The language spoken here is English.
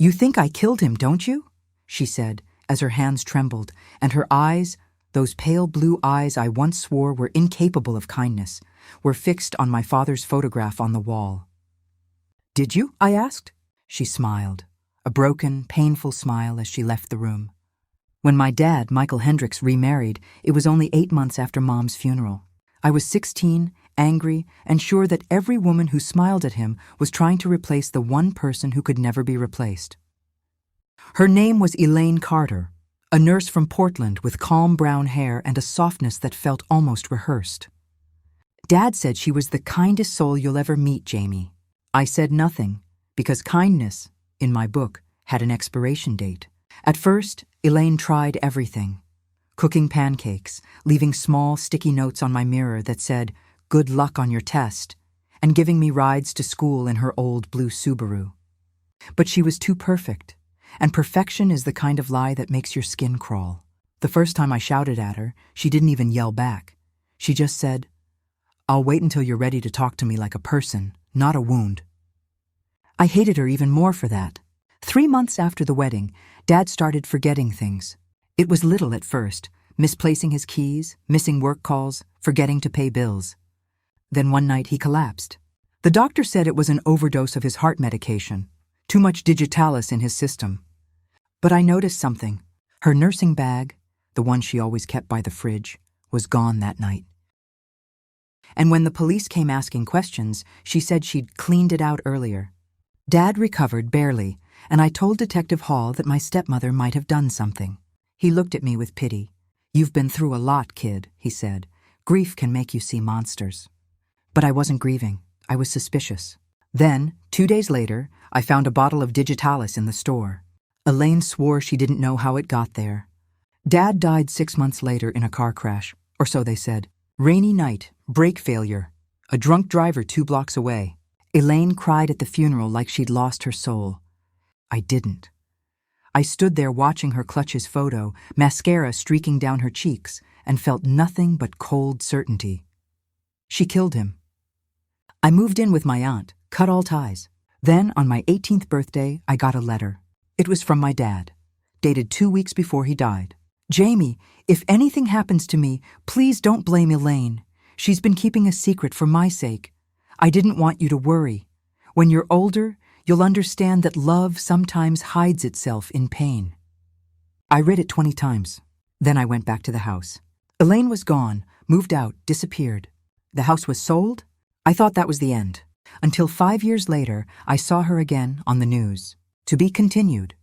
"You think I killed him, don't you?" she said, as her hands trembled, and her eyes, those pale blue eyes I once swore were incapable of kindness, were fixed on my father's photograph on the wall. "Did you?" I asked. She smiled, a broken, painful smile as she left the room. When my dad, Michael Hendricks, remarried, it was only 8 months after Mom's funeral. I was 16, angry, and sure that every woman who smiled at him was trying to replace the one person who could never be replaced. Her name was Elaine Carter, a nurse from Portland with calm brown hair and a softness that felt almost rehearsed. "Dad said she was the kindest soul you'll ever meet, Jamie." I said nothing, because kindness, in my book, had an expiration date. At first, Elaine tried everything. Cooking pancakes, leaving small sticky notes on my mirror that said, "Good luck on your test," and giving me rides to school in her old blue Subaru. But she was too perfect, and perfection is the kind of lie that makes your skin crawl. The first time I shouted at her, she didn't even yell back. She just said, "I'll wait until you're ready to talk to me like a person, not a wound." I hated her even more for that. 3 months after the wedding, Dad started forgetting things. It was little at first, misplacing his keys, missing work calls, forgetting to pay bills. Then one night he collapsed. The doctor said it was an overdose of his heart medication, too much digitalis in his system. But I noticed something. Her nursing bag, the one she always kept by the fridge, was gone that night. And when the police came asking questions, she said she'd cleaned it out earlier. Dad recovered barely, and I told Detective Hall that my stepmother might have done something. He looked at me with pity. "You've been through a lot, kid," he said. "Grief can make you see monsters." But I wasn't grieving. I was suspicious. Then, 2 days later, I found a bottle of digitalis in the store. Elaine swore she didn't know how it got there. Dad died 6 months later in a car crash, or so they said. Rainy night, brake failure, a drunk driver 2 blocks away. Elaine cried at the funeral like she'd lost her soul. I didn't. I stood there watching her clutch his photo, mascara streaking down her cheeks, and felt nothing but cold certainty. She killed him. I moved in with my aunt, cut all ties. Then, on my 18th birthday, I got a letter. It was from my dad, dated 2 weeks before he died. "Jamie, if anything happens to me, please don't blame Elaine. She's been keeping a secret for my sake. I didn't want you to worry. When you're older, you'll understand that love sometimes hides itself in pain." I read it 20 times. Then I went back to the house. Elaine was gone, moved out, disappeared. The house was sold? I thought that was the end. Until 5 years later, I saw her again on the news. To be continued.